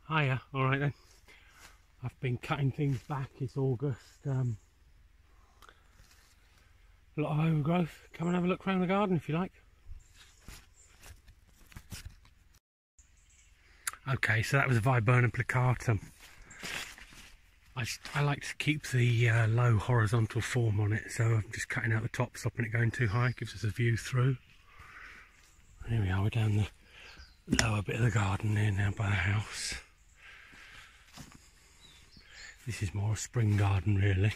Hiya, alright then. I've been cutting things back, it's August. A lot of overgrowth. Come and have a look around the garden if you like. Okay, so that was a Viburnum plicatum. I like to keep the low horizontal form on it, so I'm just cutting out the top, stopping it going too high. Gives us a view through. Here we are, we're down the lower bit of the garden here now by the house. This is more a spring garden really.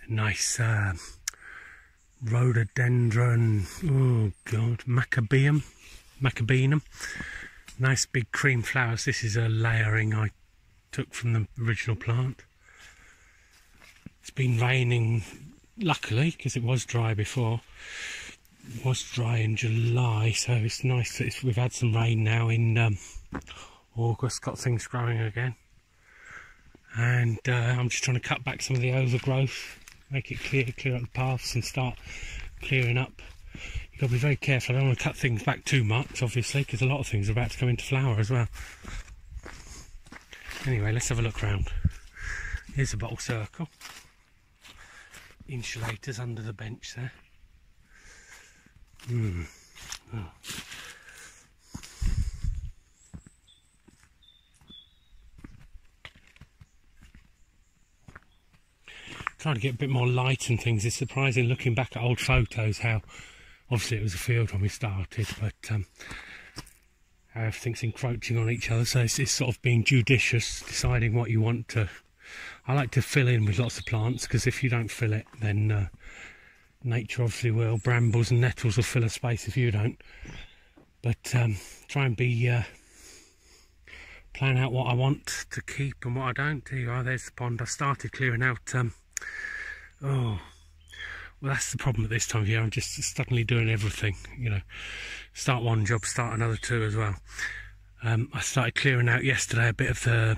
A nice rhododendron, oh god, maccabeanum. Nice big cream flowers. This is a layering I took from the original plant. It's been raining, luckily, because it was dry before. It was dry in July, so it's nice that we've had some rain now in August, got things growing again. And I'm just trying to cut back some of the overgrowth, make it clear up the paths and start clearing up. You've got to be very careful. I don't want to cut things back too much, obviously, because a lot of things are about to come into flower as well. Anyway, let's have a look round. Here's a bottle circle. Insulators under the bench there. Oh. Trying to get a bit more light and things. It's surprising looking back at old photos how obviously it was a field when we started, but how everything's encroaching on each other, so it's sort of being judicious, deciding what you want to. I like to fill in with lots of plants, because if you don't fill it, then nature obviously will. Brambles and nettles will fill a space if you don't. But try and be plan out what I want to keep and what I don't. Here you are, there's the pond. I started clearing out oh, well, that's the problem at this time of year. I'm just suddenly doing everything, you know. Start one job, start another two as well. I started clearing out yesterday a bit of the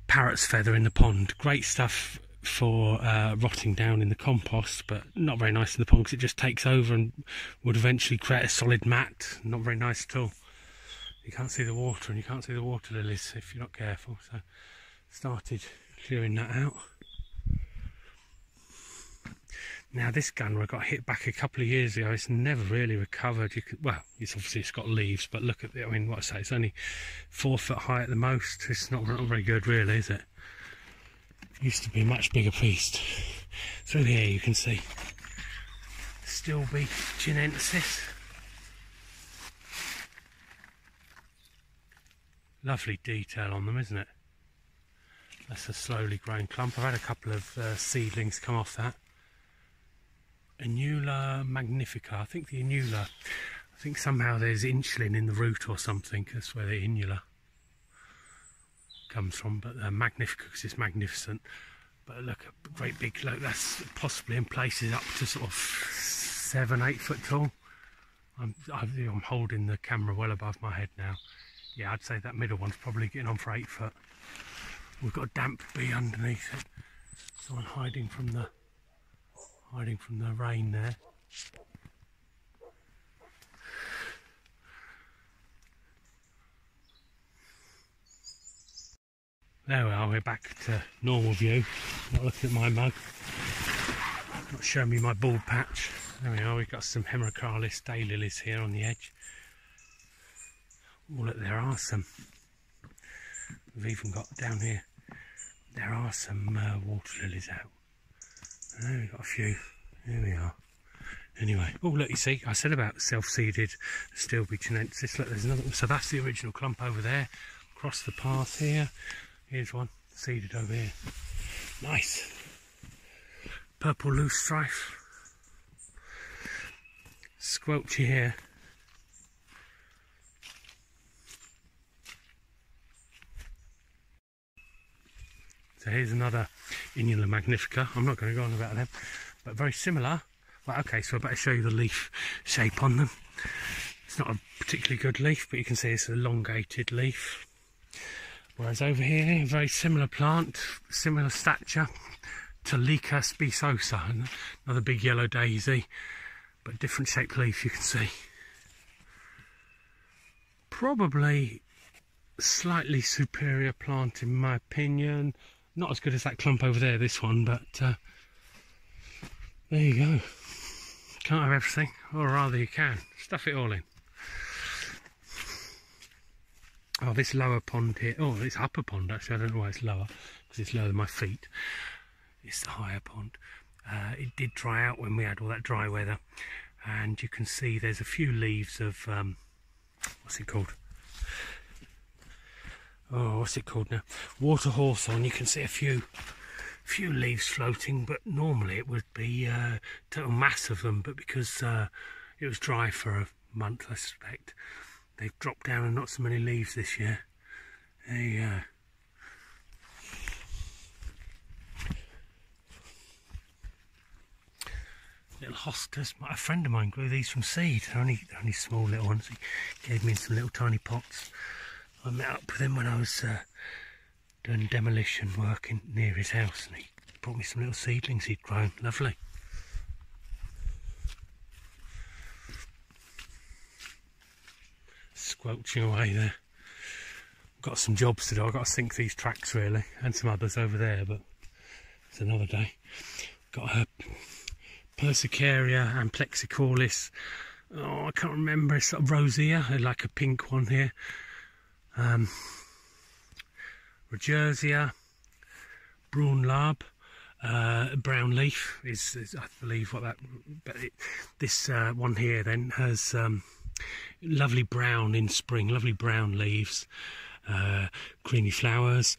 parrot's feather in the pond. Great stuff for rotting down in the compost, but not very nice in the pond because it just takes over and would eventually create a solid mat. Not very nice at all. You can't see the water, and you can't see the water lilies if you're not careful. So started clearing that out. Now this gunner got hit back a couple of years ago. It's never really recovered. Well, it's got leaves, but look at it. I mean, what I say, it's only 4 foot high at the most. It's not very good, really, is it? Used to be a much bigger beast. Through here, you can see Stilbe chinensis. Lovely detail on them, isn't it? That's a slowly growing clump. I've had a couple of seedlings come off that. Annula magnifica. I think the annula, I think somehow there's insulin in the root or something. That's where the annula comes from. But magnifica because it's magnificent. But look, a great big, look, that's possibly in places up to sort of 7-8 foot tall. I'm holding the camera well above my head now. Yeah, I'd say that middle one's probably getting on for 8 foot. We've got a damp bee underneath it. Someone hiding from the rain there. There we are, we're back to normal view. Not looking at my mug. Not showing me my bald patch. There we are, we've got some Hemerocrallis daylilies here on the edge. Oh look, there are some. We've even got down here, there are some water lilies out. There we've got a few. Here we are. Anyway, oh look, you see, I said about self-seeded Stilbe chinensis. Look, there's another one. So that's the original clump over there. Across the path here. Here's one seeded over here. Nice. Purple loosestrife. Squelchy here. So here's another Innula magnifica. I'm not going to go on about them, but very similar. Well, okay, so I better show you the leaf shape on them. It's not a particularly good leaf, but you can see it's an elongated leaf. Whereas over here, very similar plant, similar stature, Talica specosa, another big yellow daisy, but different shaped leaf you can see. probably slightly superior plant in my opinion. Not as good as that clump over there, this one, but there you go. Can't have everything, or rather you can. Stuff it all in. Oh, this lower pond here, oh, it's upper pond actually, I don't know why it's lower, because it's lower than my feet. It's the higher pond. It did dry out when we had all that dry weather, and you can see there's a few leaves of, what's it called? Oh, what's it called now? Water hawthorn. You can see a few leaves floating, but normally it would be a total mass of them, but because it was dry for a month, I suspect, they've dropped down and not so many leaves this year. There you go. Little hostas. A friend of mine grew these from seed. They're only small little ones. He gave me in some little tiny pots. I met up with him when I was doing demolition work near his house, and he brought me some little seedlings he'd grown. Lovely. Squelching away there. Got some jobs to do. I've got to sink these tracks really, and some others over there, but it's another day. Got a Persicaria and Plexicornis. Oh, I can't remember. It's sort of rosier, like a pink one here. Regersia, Braunlab, brown leaf is I believe what that. But this one here then has lovely brown in spring, lovely brown leaves, greeny flowers.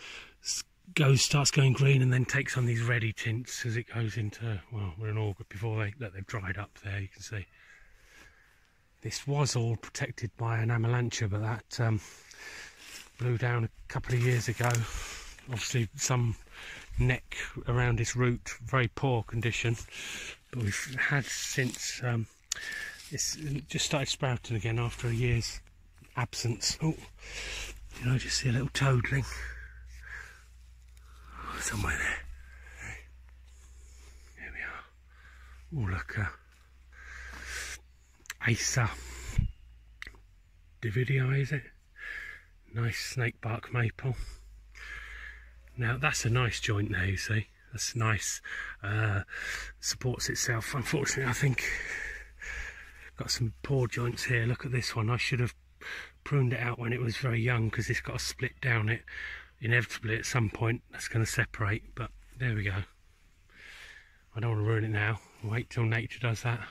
Starts going green and then takes on these reddy tints as it goes into, well, we're in August, before they've dried up there, you can see. This was all protected by an Amelanchier, but that blew down a couple of years ago. Obviously some neck around its root, very poor condition, but we've had since it's just started sprouting again after a year's absence. Oh, you know, just see a little toadling somewhere there. Here we are. Oh, look, Acer Davidii, is it? Nice snake bark maple. Now that's a nice joint there, you see. That's nice. Supports itself. Unfortunately, I think got some poor joints here. Look at this one. I should have pruned it out when it was very young, because it's got a split down it. Inevitably at some point that's going to separate, but there we go. I don't want to ruin it now. Wait till nature does that.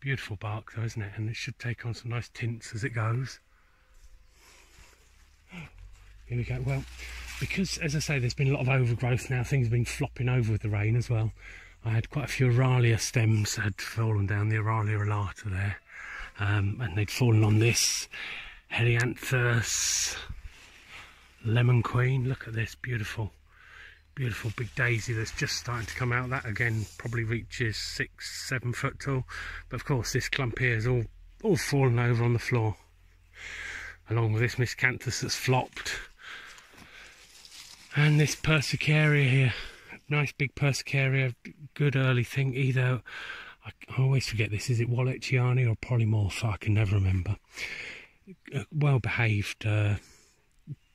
Beautiful bark though, isn't it? And it should take on some nice tints as it goes. Here we go. Well, because as I say, there's been a lot of overgrowth now, things have been flopping over with the rain as well. I had quite a few Aralia stems that had fallen down, the Aralia alata there, and they'd fallen on this Helianthus Lemon Queen. Look at this beautiful big daisy that's just starting to come out. That again probably reaches 6-7 foot tall, but of course this clump here is all fallen over on the floor, along with this miscanthus that's flopped, and this Persicaria here. Nice big Persicaria, good early thing. Either I always forget this, is it Wallichiani or Polymorpha? I can never remember. Well behaved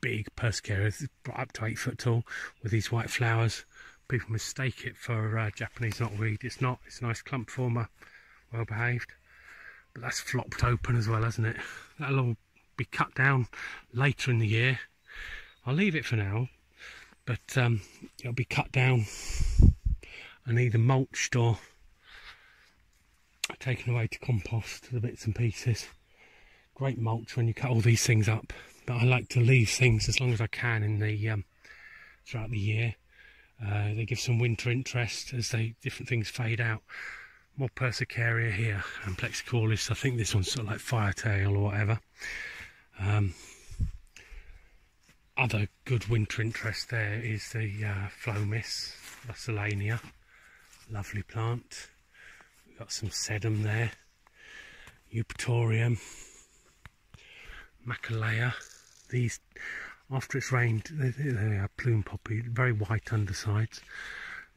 big Persicaria, up to 8 foot tall, with these white flowers. People mistake it for Japanese knotweed. It's not. It's a nice clump former, well behaved. But that's flopped open as well, hasn't it? That'll all be cut down later in the year. I'll leave it for now, but it'll be cut down and either mulched or taken away to compost, the bits and pieces. Great mulch when you cut all these things up. But I like to leave things as long as I can in the throughout the year. They give some winter interest as different things fade out. More Persicaria here and Plexicornis. I think this one's sort of like Firetail or whatever. Other good winter interest there is the Phlomis Russelania. Lovely plant. We've got some sedum there. Eupatorium. Macalea. These, after it's rained, they are plume poppy, very white undersides.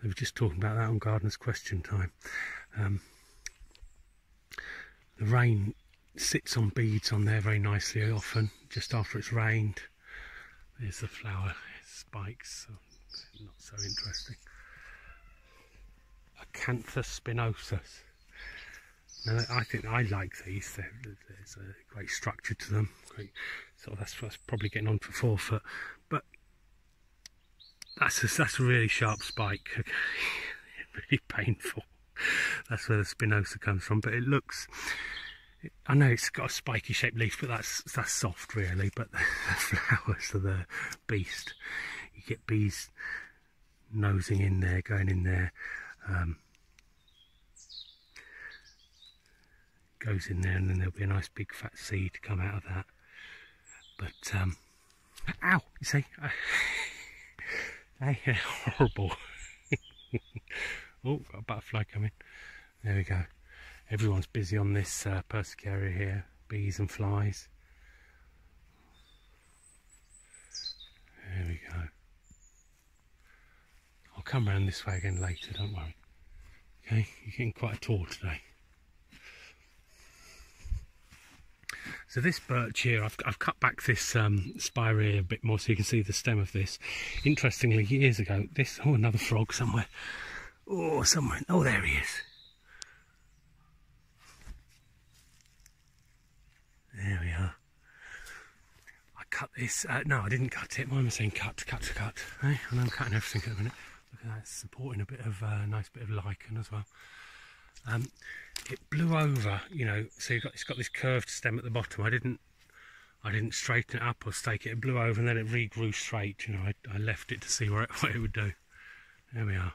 They were just talking about that on Gardener's Question Time. The rain sits on beads on there very nicely often, just after it's rained. There's the flower spikes, so not so interesting. Acanthus spinosus. Now, I think I like these. There's a great structure to them. Great, sort of that's probably getting on for 4 foot, but that's a really sharp spike. Really painful. That's where the spinosa comes from. But it looks. I know it's got a spiky shaped leaf, but that's soft really. But the flowers are the beast. You get bees nosing in there, going in there. Goes in there, and then there'll be a nice big fat seed to come out of that. But ow! You see, hey, horrible. Oh, got a butterfly coming. There we go. Everyone's busy on this Persicaria here, bees and flies. There we go. I'll come round this way again later, don't worry. Okay, you're getting quite a tour today. So this birch here, I've cut back this spirea a bit more so you can see the stem of this. Interestingly, years ago, this, oh, another frog somewhere. Oh, somewhere, oh, there he is. There we are. I cut this, no, I didn't cut it. Why am I saying cut? Hey? And I'm cutting everything at the minute. Look at that, it's supporting a bit of, nice bit of lichen as well. It blew over, you know, so it's got this curved stem at the bottom. I didn't straighten it up or stake it. It blew over and then it regrew straight. You know, I left it to see what it would do. There we are.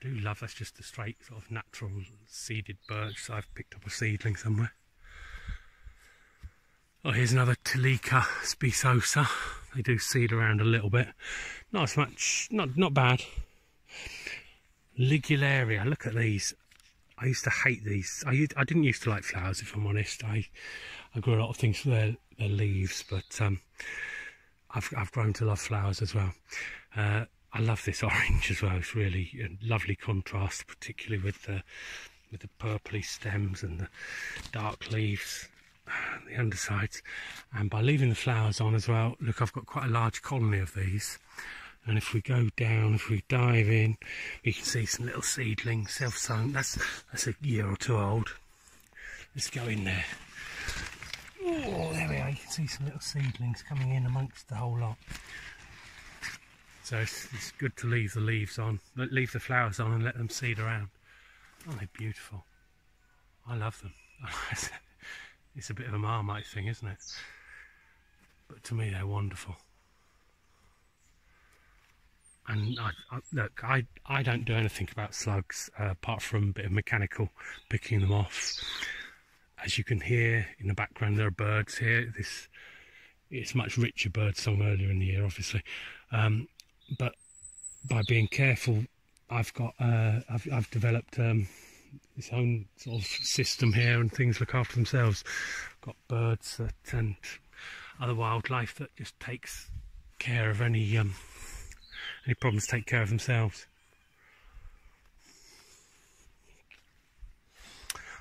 I do love, that's just a straight sort of natural seeded birch. So I've picked up a seedling somewhere. Oh, here's another Tilica specosa. They do seed around a little bit. Not as much, not bad. Ligularia, look at these. I used to hate these. I didn't used to like flowers, if I'm honest. I grew a lot of things for their leaves, but I've grown to love flowers as well. I love this orange as well. It's really a lovely contrast, particularly with the purpley stems and the dark leaves, the undersides. And by leaving the flowers on as well, look, I've got quite a large colony of these. And if we go down, if we dive in, you can see some little seedlings, self-sown. That's a year or 2 old. Let's go in there. Oh, there we are. You can see some little seedlings coming in amongst the whole lot. So it's good to leave the leaves on, leave the flowers on and let them seed around. Aren't they beautiful? I love them. It's a bit of a Marmite thing, isn't it? But to me, they're wonderful. And look, I don't do anything about slugs apart from a bit of mechanical picking them off. As you can hear in the background, there are birds here. It's much richer bird song earlier in the year, obviously. But by being careful, I've developed this own sort of system here, and things look after themselves. I've got birds and other wildlife that just takes care of any problems, take care of themselves.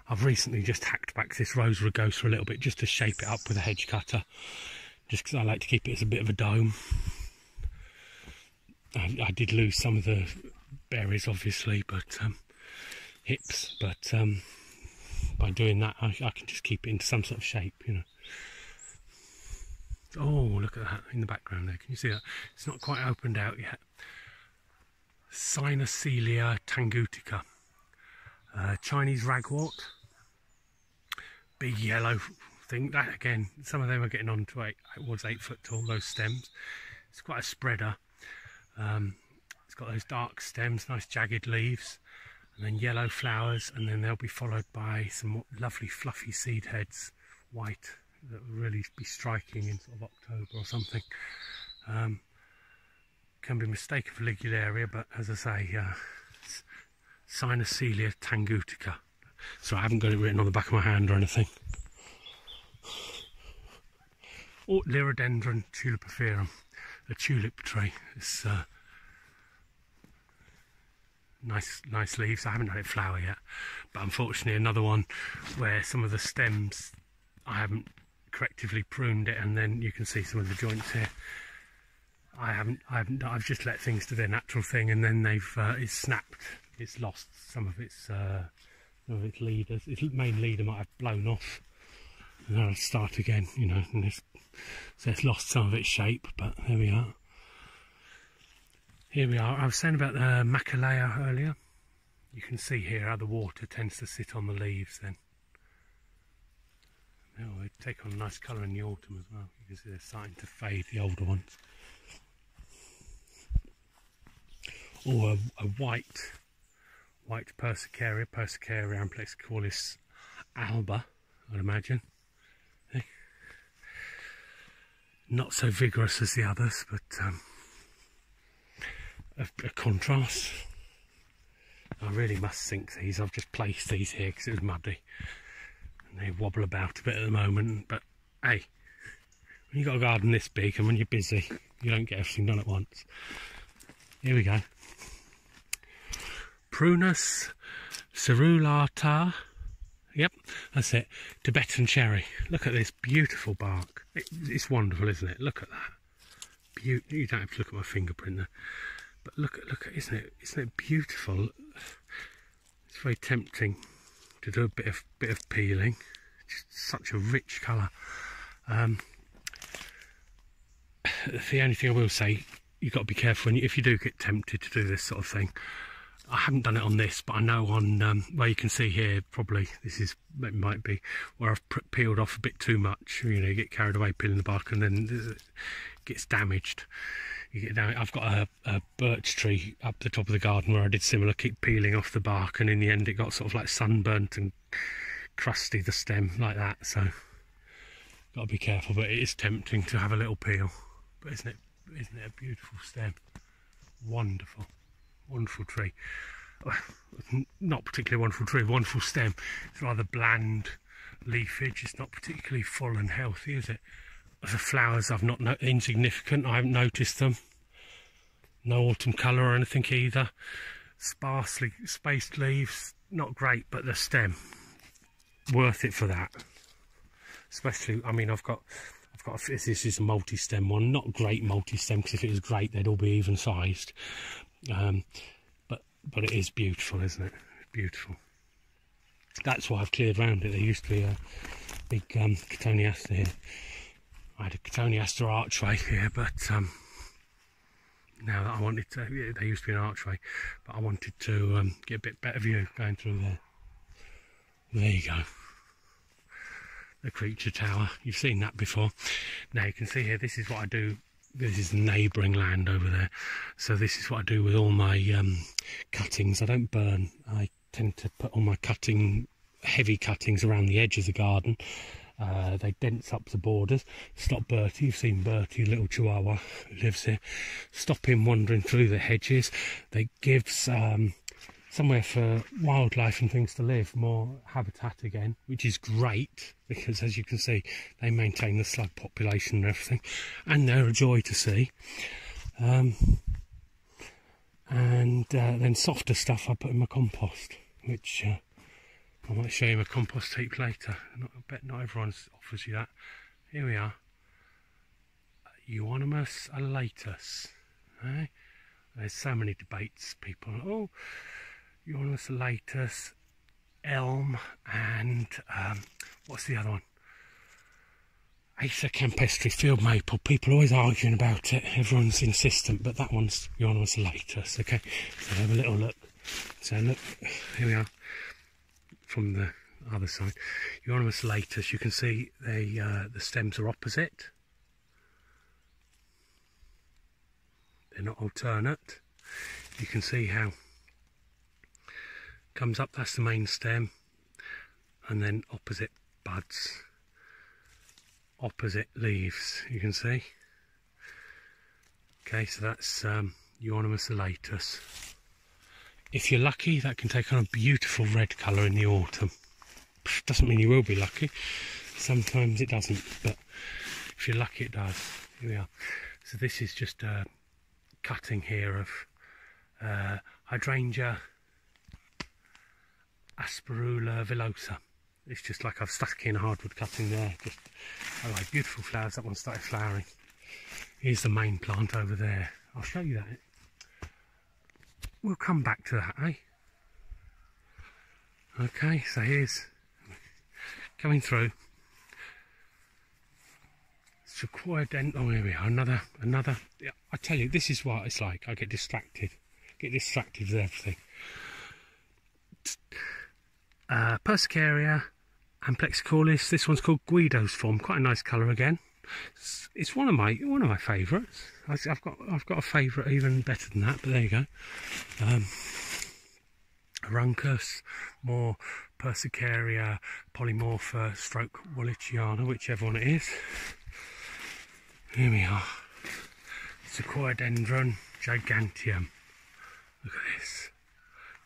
I've recently just hacked back this Rose rugosa a little bit just to shape it up with a hedge cutter, just because I like to keep it as a bit of a dome. I did lose some of the berries obviously, but hips, but by doing that I can just keep it into some sort of shape, you know. Oh, look at that in the background there. Can you see that? It's not quite opened out yet. Cynocelia tangutica. Chinese ragwort. Big yellow thing. That again, some of them are getting on to towards 8 foot tall, those stems. It's quite a spreader. It's got those dark stems, nice jagged leaves, and then yellow flowers, and then they'll be followed by some lovely fluffy seed heads, white, that will really be striking in sort of October or something. Can be mistaken for Ligularia, but as I say, Cynocelia tangutica. So I haven't got it written on the back of my hand or anything. Or Liriodendron tulipiferum, a tulip tree. It's nice leaves. I haven't had it flower yet, but unfortunately another one where some of the stems I haven't correctively pruned it, and then you can see some of the joints here. I've just let things do their natural thing, and then it's snapped. It's lost some of its leaders. Its main leader might have blown off, and then I'll start again, you know. And so it's lost some of its shape, but there we are. Here we are. I was saying about the Macalea earlier. You can see here how the water tends to sit on the leaves then. Oh, they take on a nice colour in the autumn as well. You can see they're starting to fade, the older ones. Or a white Persicaria amplexicaulis alba, I'd imagine. Not so vigorous as the others, but a contrast. I really must sink these. I've just placed these here because it was muddy. And they wobble about a bit at the moment, but hey, when you've got a garden this big and when you're busy, you don't get everything done at once. Here we go. Prunus cerulata. Yep, that's it. Tibetan cherry. Look at this beautiful bark. It's wonderful, isn't it? Look at that. You don't have to look at my fingerprint there. But look at, isn't it beautiful? It's very tempting to do a bit of peeling. Just such a rich colour. The only thing I will say, you've got to be careful if you do get tempted to do this sort of thing. I haven't done it on this, but I know on where you can see here, probably it might be where I've peeled off a bit too much. You know, you get carried away peeling the bark, and then it gets damaged. I've got a birch tree up the top of the garden where I did similar, keep peeling off the bark, and in the end it got sort of like sunburnt and crusty, the stem, like that. So got to be careful, but it is tempting to have a little peel. But isn't it a beautiful stem? Wonderful tree. Not particularly wonderful tree, wonderful stem. It's rather bland leafage. It's not particularly full and healthy, is it? The flowers I've not insignificant. I haven't noticed them. No autumn colour or anything either. Sparsely spaced leaves, not great, but the stem worth it for that. Especially, I mean, I've got this is a multi-stem one, not great multi-stem, because if it was great they'd all be even sized. But it is beautiful, isn't it? Beautiful. That's why I've cleared around it. There used to be a big Cotoneaster here. I had a Cotoneaster archway here, but now that I wanted to, there used to be an archway, but I wanted to get a bit better view going through there. There you go. The creature tower. You've seen that before. Now you can see here, this is what I do. This is the neighbouring land over there. So this is what I do with all my cuttings. I don't burn. I tend to put all my heavy cuttings around the edge of the garden. They dense up the borders, stop Bertie. You've seen Bertie, little chihuahua who lives here. Stop him wandering through the hedges. They give somewhere for wildlife and things to live, more habitat again, which is great, because as you can see they maintain the slug population and everything, and they're a joy to see. And then softer stuff I put in my compost, which I might show you my compost heap later. I bet not everyone offers you that. Here we are. Euonymus alatus. Eh? There's so many debates. People, oh, Euonymus alatus, elm, and what's the other one? Acer campestris, field maple. People are always arguing about it. Everyone's insistent, but that one's Euonymus alatus. Okay, so have a little look. So look, here we are. From the other side, Euonymus alatus, you can see the stems are opposite. They're not alternate. You can see how it comes up, that's the main stem, and then opposite buds, opposite leaves, you can see. Okay, so that's Euonymus alatus. If you're lucky, that can take on a beautiful red colour in the autumn. Doesn't mean you will be lucky. Sometimes it doesn't, but if you're lucky, it does. Here we are. So this is just a cutting here of Hydrangea asperula villosa. It's just like I've stuck in a hardwood cutting there. Just, oh, like beautiful flowers. That one started flowering. Here's the main plant over there. I'll show you that. We'll come back to that, eh? Okay, so here's coming through. Sequoia dent. Oh, here we are. Another. Yeah, I tell you, this is what it's like. I get distracted. Get distracted with everything. Persicaria amplexicaulis. This one's called Guido's form. Quite a nice colour again. It's one of my favourites. I've got a favourite even better than that. But there you go. Aruncus, more Persicaria polymorpha stroke Walliciana, whichever one it is. Here we are. Sequoiadendron giganteum. Look at this.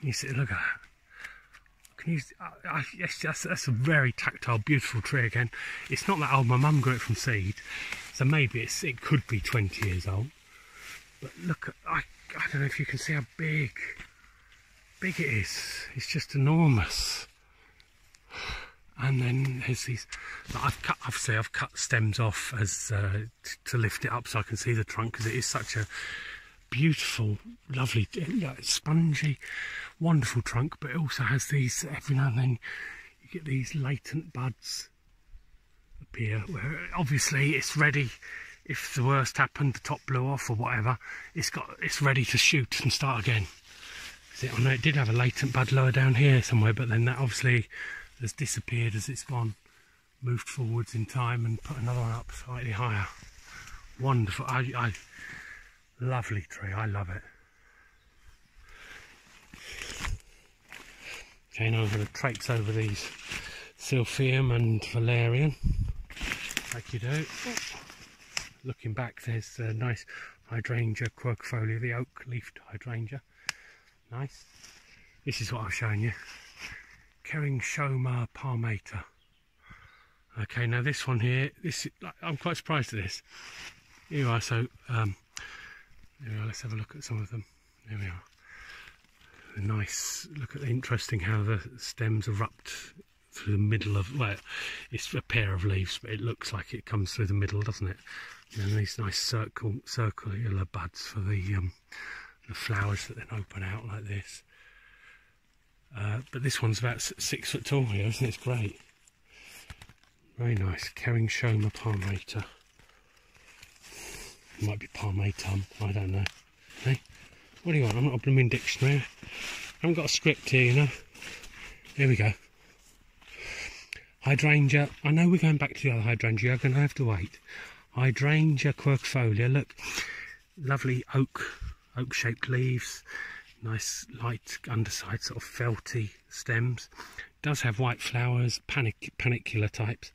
You see, look at that. Can you? Yes, that's a very tactile, beautiful tree again. It's not that old. My mum grew it from seed, so maybe it could be 20 years old. But look, I don't know if you can see how big it is. It's just enormous. And then there's these. I've cut stems off as to lift it up so I can see the trunk, because it is such a beautiful, lovely, spongy, wonderful trunk. But it also has these. Every now and then, you get these latent buds appear. Where obviously it's ready. If the worst happened, the top blew off or whatever, it's ready to shoot and start again. I know it did have a latent bud lower down here somewhere, but then that obviously has disappeared as it's moved forwards in time and put another one up slightly higher. Wonderful. Lovely tree. I love it. Okay, now I'm going to traipse over these Silphium and Valerian, like you do. Looking back, there's a nice hydrangea quercifolia, the oak-leafed hydrangea. Nice. This is what I was showing you. Keringshoma palmata. Okay, now this one here, I'm quite surprised at this. Here you are. So there we are. Let's have a look at some of them. There we are. Nice. Look at the interesting how the stems erupt through the middle of. Well, it's a pair of leaves, but it looks like it comes through the middle, doesn't it? And these nice circular buds for the flowers that then open out like this. But this one's about 6 foot tall here, isn't it? It's great. Very nice. Keringshoma palmata. It might be palmatum, I don't know. Hey, what do you want? I'm not a blooming dictionary. I haven't got a script here, you know. Here we go. Hydrangea. I know we're going back to the other hydrangea. I'm going to have to wait. Hydrangea quercifolia. Look, lovely oak-shaped leaves. Nice light underside, sort of felty stems. Does have white flowers, panicular types.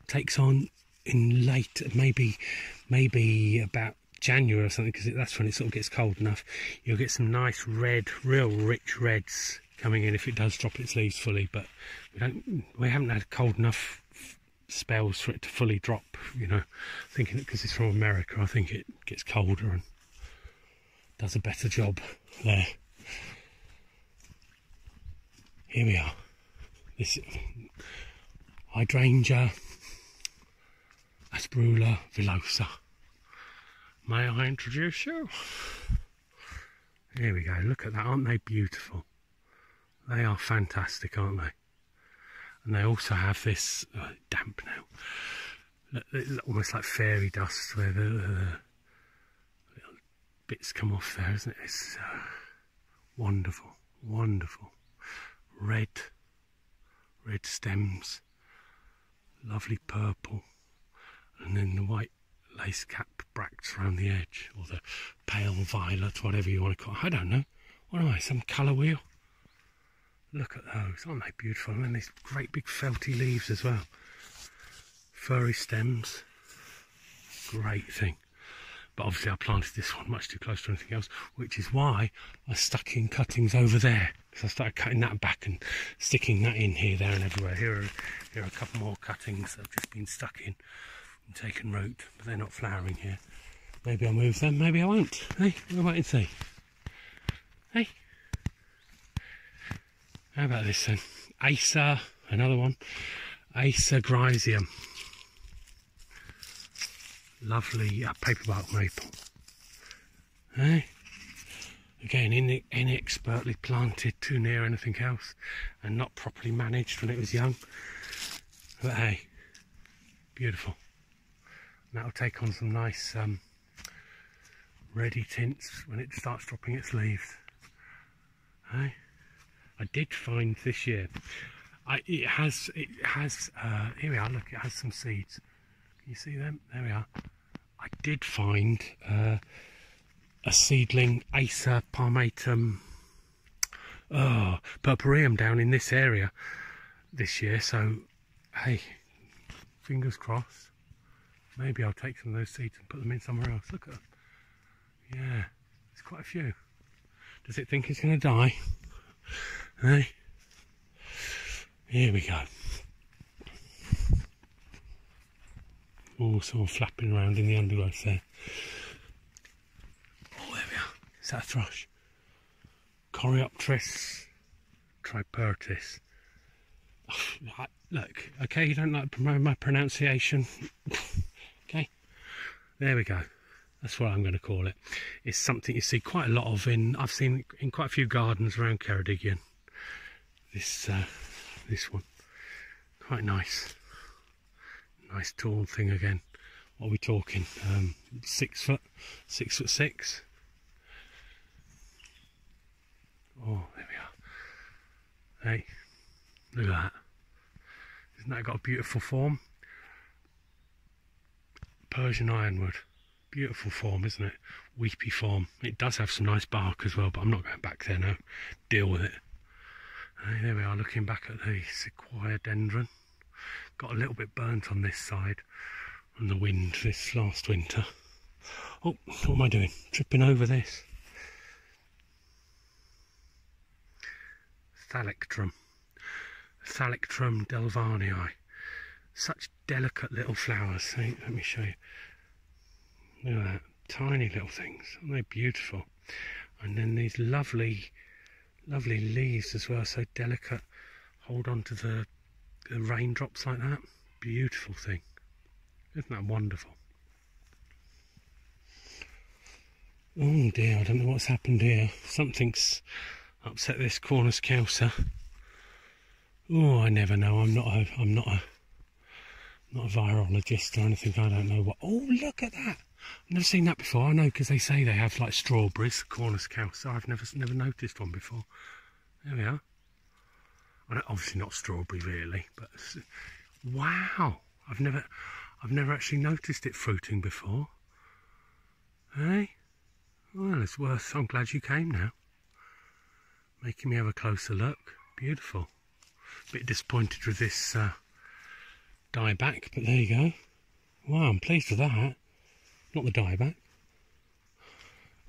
Takes on in late, maybe about January or something, because that's when it sort of gets cold enough. You'll get some nice red, real rich reds coming in if it does drop its leaves fully. But we haven't had cold enough spells for it to fully drop. You know, thinking that because it's from America, I think it gets colder and does a better job there. Here we are. This hydrangea asperula villosa. May I introduce you? Here we go. Look at that. Aren't they beautiful? They are fantastic, aren't they? And they also have this damp now. Almost like fairy dust where the little bits come off there, isn't it? It's wonderful, wonderful. Red stems, lovely purple, and then the white lace cap bracts around the edge, or the pale violet, whatever you want to call it. I don't know. What am I, some colour wheel? Look at those, aren't they beautiful? And then these great big felty leaves as well. Furry stems, great thing. But obviously I planted this one much too close to anything else, which is why I stuck in cuttings over there. So I started cutting that back and sticking that in here, there and everywhere. Here are a couple more cuttings that have just been stuck in and taken root, but they're not flowering here. Maybe I'll move them, maybe I won't. Hey, we'll wait and see. Hey. How about this then? Acer, another one. Acer Griseum. Lovely paperbark maple. Eh? Again, inexpertly planted too near anything else and not properly managed when it was young. But hey, beautiful. And that'll take on some nice reddy tints when it starts dropping its leaves. Hey? I did find this year, it has here we are, look, it has some seeds. Can you see them? There we are. I did find a seedling Acer palmatum purpureum down in this area this year, so hey, fingers crossed. Maybe I'll take some of those seeds and put them in somewhere else. Look at them. Yeah, there's quite a few. Does it think it's going to die? Hey? Here we go. Oh, sort of flapping around in the undergrowth there. Oh, there we are. Is that a thrush? Coreopteris tripertis. Oh, look, okay, you don't like my pronunciation. Okay, there we go. That's what I'm going to call it. It's something you see quite a lot of I've seen in quite a few gardens around Ceredigion. This one, quite nice. Nice tall thing again. What are we talking? 6 foot, 6'6". Oh, there we are. Hey, look at that. Isn't that got a beautiful form? Persian ironwood. Beautiful form, isn't it? Weepy form. It does have some nice bark as well, but I'm not going back there now. Deal with it. Hey, there we are, looking back at the sequoia dendron. Got a little bit burnt on this side from the wind this last winter. Oh, what am I doing? Tripping over this. Thalictrum. Thalictrum delvanii. Such delicate little flowers. See, let me show you. Look at that. Tiny little things. Aren't they beautiful? And then these lovely leaves as well. So delicate. Hold on to the raindrops like that. Beautiful thing. Isn't that wonderful? Oh dear, I don't know what's happened here. Something's upset this Cornus causa. Oh, I never know. I'm not a virologist or anything. I don't know what. Oh, look at that! I've never seen that before. I know because they say they have like strawberries, Cornus causa. I've never noticed one before. There we are. Obviously not strawberry really, but wow! I've never actually noticed it fruiting before. Hey, well, it's worth. I'm glad you came now, making me have a closer look. Beautiful. Bit disappointed with this dieback, but there you go. Wow, I'm pleased with that. Not the dieback.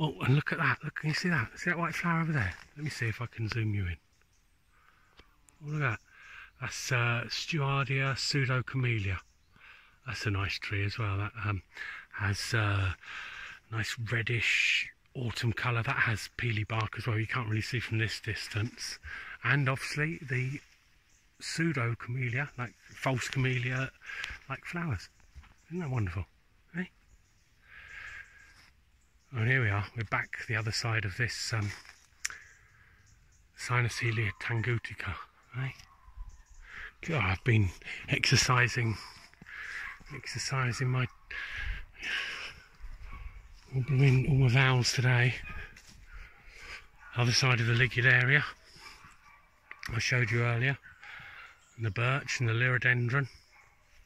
Oh, and look at that. Look, can you see that? See that white flower over there? Let me see if I can zoom you in. Oh, look at that. That's Stewardia pseudocamellia. That's a nice tree as well. That has nice reddish autumn colour. That has peely bark as well. You can't really see from this distance. And obviously the pseudocamellia, like false camellia, like flowers. Isn't that wonderful? Eh? And here we are. We're back the other side of this Cynocelia tangutica. Eh? God, I've been exercising my all my vowels today. Other side of the ligularia I showed you earlier, and the birch and the liriodendron.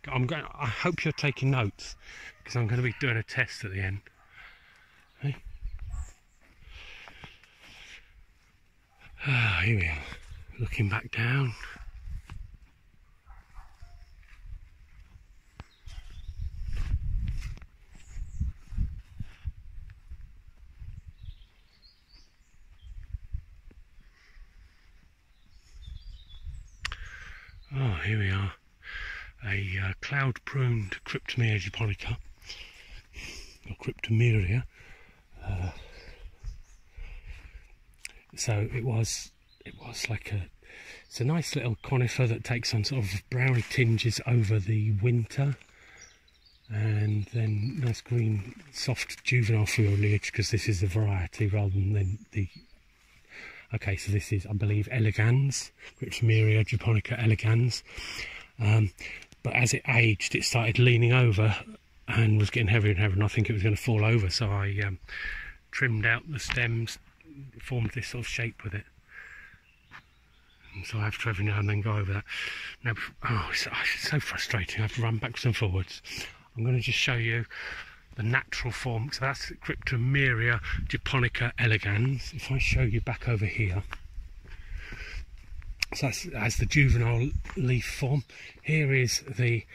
I hope you're taking notes because I'm going to be doing a test at the end. Okay. Here we are, looking back down. Oh, here we are, a cloud-pruned Cryptomere japonica, or Cryptomeria. So it was like It's a nice little conifer that takes on sort of browny tinges over the winter, and then nice green soft juvenile foliage, because this is the variety rather than the okay, so this is, I believe, elegans, Cryptomeria japonica elegans, but as it aged it started leaning over and was getting heavier and heavier, and I think it was going to fall over, so I trimmed out the stems, formed this sort of shape with it. And so I have to every now and then go over that. Now, oh, it's so frustrating, I have to run backwards and forwards. I'm going to just show you the natural form. So that's Cryptomeria japonica elegans. If I show you back over here, so that's as the juvenile leaf form. Here is the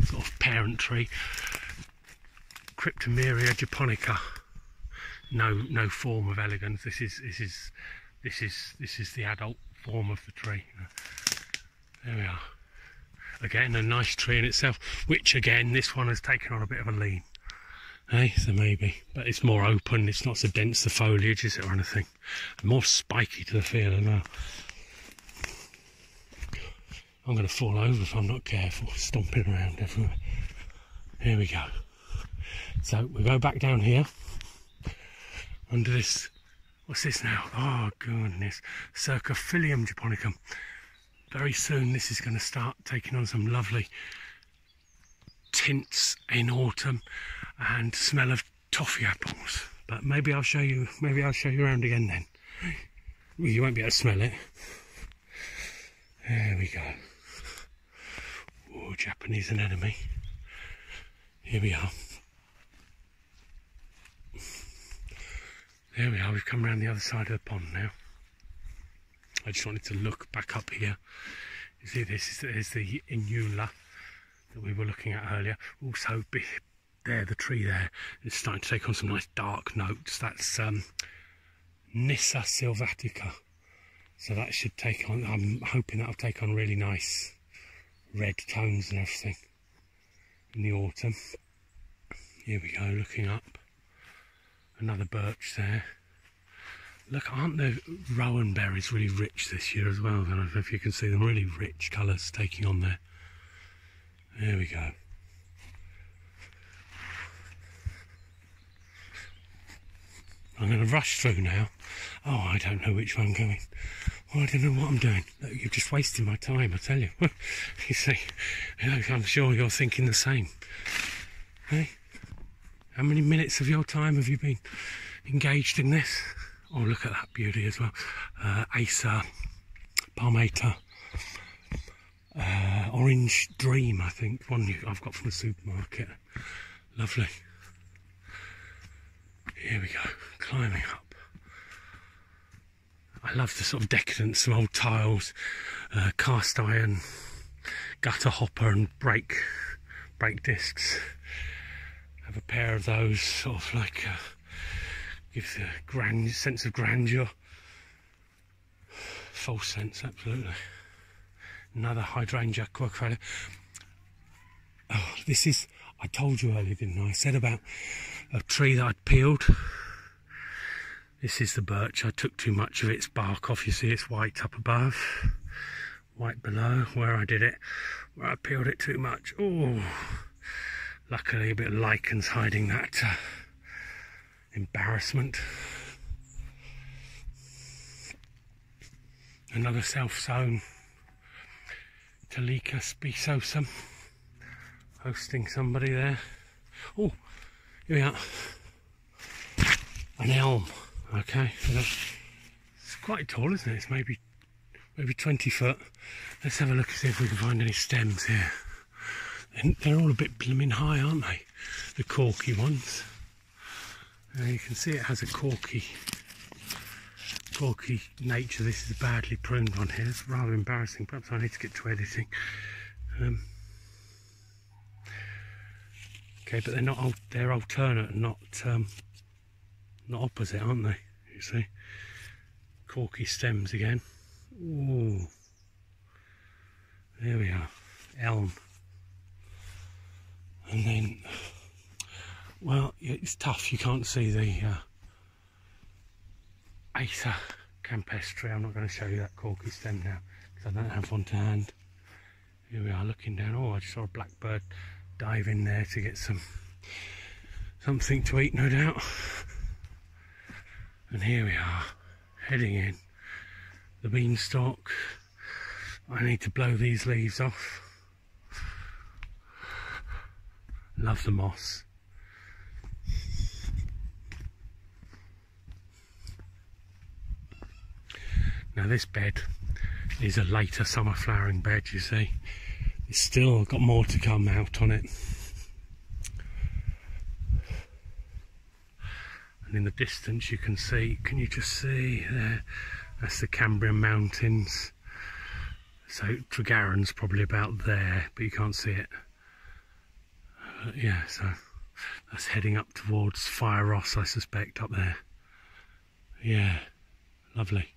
sort of parent tree, Cryptomeria japonica. No form of elegans. This is the adult form of the tree. There we are. Again, a nice tree in itself, which again, this one has taken on a bit of a lean. Hey, so maybe, but it's more open, it's not so dense, the foliage, is it, or anything. And more spiky to the feel as well. I'm going to fall over if I'm not careful, stomping around everywhere. Here we go. So we go back down here, under this, what's this now? Oh goodness, Cercophilium japonicum. Very soon this is going to start taking on some lovely tints in autumn and smell of toffee apples. But maybe I'll show you around again then. Well, you won't be able to smell it. There we go. Oh, Japanese anemone. Here we are. There we are, we've come around the other side of the pond now. I just wanted to look back up here. You see, this is the Inula that we were looking at earlier. Also, there, the tree there is starting to take on some nice dark notes. That's Nyssa sylvatica. So that should take on, I'm hoping that'll take on really nice red tones and everything in the autumn. Here we go, looking up. Another birch there. Look, aren't the rowan berries really rich this year as well? I don't know if you can see them, really rich colours taking on there. There we go. I'm going to rush through now. Oh, I don't know which way I'm going. Oh, I don't know what I'm doing. Look, you're just wasting my time, I tell you. You see, I'm sure you're thinking the same. Hey? How many minutes of your time have you been engaged in this? Oh, look at that beauty as well. Acer palmata, orange dream, I think, one I've got from the supermarket. Lovely. Here we go, climbing up. I love the sort of decadence, some old tiles, cast iron, gutter hopper and brake discs. Have a pair of those, sort of like gives a sense of grandeur. False sense, absolutely. Another hydrangea quercus. Oh, this is, I told you earlier, didn't I? I said about a tree that I'd peeled. This is the birch. I took too much of its bark off. You see it's white up above, white below where I did it, where I peeled it too much. Oh, luckily a bit of lichens hiding that embarrassment. Another self-sown Talica spicosum, hosting somebody there. Oh, here we are. An elm. Okay, so it's quite tall, isn't it? It's maybe 20 foot. Let's have a look and see if we can find any stems here. And they're all a bit blooming high, aren't they? The corky ones. You can see it has a corky nature. This is a badly pruned one here. It's rather embarrassing. Perhaps I need to get to editing. Okay, but they're not. They're alternate, not opposite, aren't they? You see, corky stems again. Ooh, there we are, elm. And then, well, it's tough. You can't see the Acer campestri. I'm not going to show you that corky stem now because I don't have one to hand. Here we are looking down. Oh, I just saw a blackbird dive in there to get something to eat, no doubt. And here we are, heading in. The beanstalk. I need to blow these leaves off. Love the moss. Now this bed is a later summer flowering bed, you see. It's still got more to come out on it. And in the distance you can you just see there? That's the Cambrian Mountains. So Tregarron's probably about there, but you can't see it. Yeah, so that's heading up towards Fire Ross, I suspect, up there. Yeah, lovely.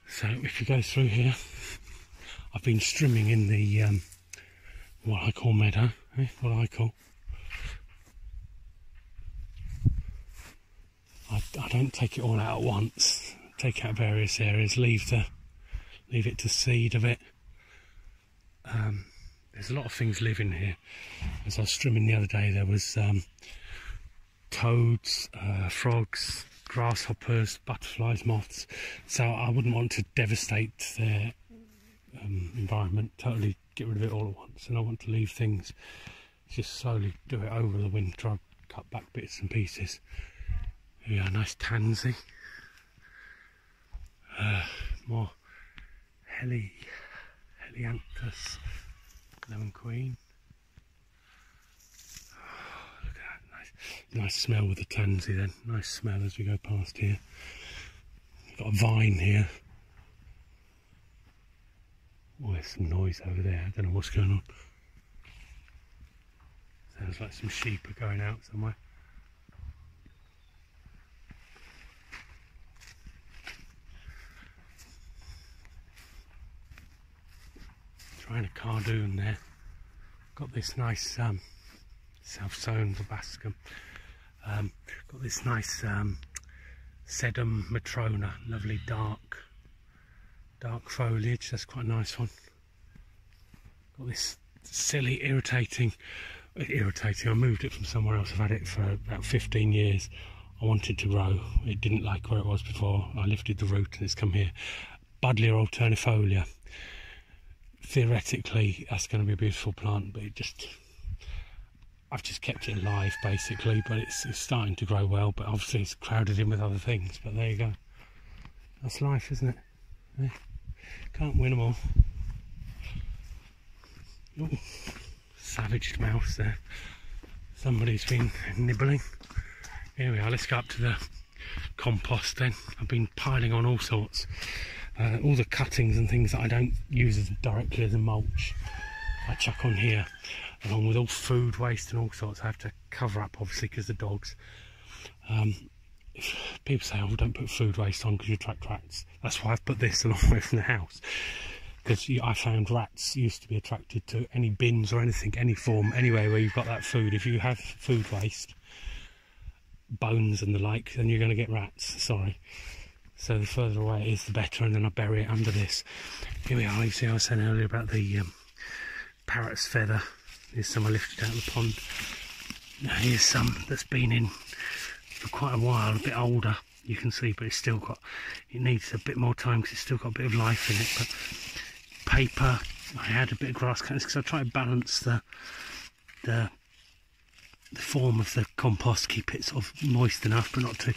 So if you go through here, I've been strimming in the what I call meadow, what I call. I don't take it all out at once. Take out various areas, leave it to seed a bit. There's a lot of things live in here. As I was strimming the other day, there was toads, frogs, grasshoppers, butterflies, moths. So I wouldn't want to devastate their environment, totally get rid of it all at once. And I want to leave things, just slowly do it over the winter. I'll cut back bits and pieces. Yeah, nice tansy. More Helianthus lemon queen. Oh, look at that, nice smell with the tansy then. Nice smell as we go past here. Got a vine here. Oh, there's some noise over there. I don't know what's going on. Sounds like some sheep are going out somewhere. Trying a cardoon there. Got this nice self-sown verbascum. Got this nice sedum matrona, lovely dark foliage. That's quite a nice one. Got this silly irritating. I moved it from somewhere else. I've had it for about 15 years. I wanted to grow. It didn't like where it was before. I lifted the root and it's come here. Buddleia alternifolia. Theoretically that's going to be a beautiful plant, but I've just kept it alive basically, but it's starting to grow well, but obviously it's crowded in with other things. But there you go, that's life, isn't it? Can't win them all. Ooh, savaged mouse there, somebody's been nibbling. Here we are, let's go up to the compost then. I've been piling on all sorts. All the cuttings and things that I don't use directly as a mulch, I chuck on here, along with all food waste and all sorts. I have to cover up, obviously, because the dogs. People say, oh, don't put food waste on because you attract rats. That's why I've put this a long way from the house, because I found rats used to be attracted to any bins or anything, any form, anywhere where you've got that food. If you have food waste, bones and the like, then you're going to get rats, sorry. So the further away it is, the better, and then I bury it under this. Here we are. You see, I was saying earlier about the parrot's feather. Here's some I lifted out of the pond. Now here's some that's been in for quite a while, a bit older, you can see, but it's still got, it needs a bit more time because it's still got a bit of life in it. But paper, I had a bit of grass cuttings because I try to balance the form of the compost, keep it sort of moist enough but not too,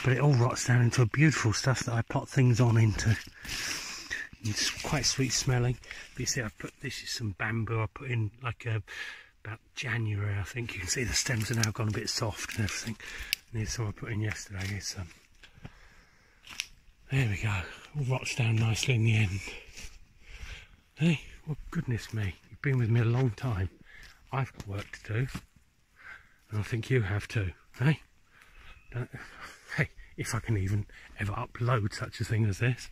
but it all rots down into a beautiful stuff that I pot things on into. It's quite sweet smelling. But you see, I put, this is some bamboo I put in like about January, I think. You can see the stems are now gone a bit soft and everything. And here's some I put in yesterday. Here's some. There we go, all rots down nicely in the end. Hey, well, goodness me, you've been with me a long time. I've got work to do. And I think you have too, hey? Hey, if I can even ever upload such a thing as this.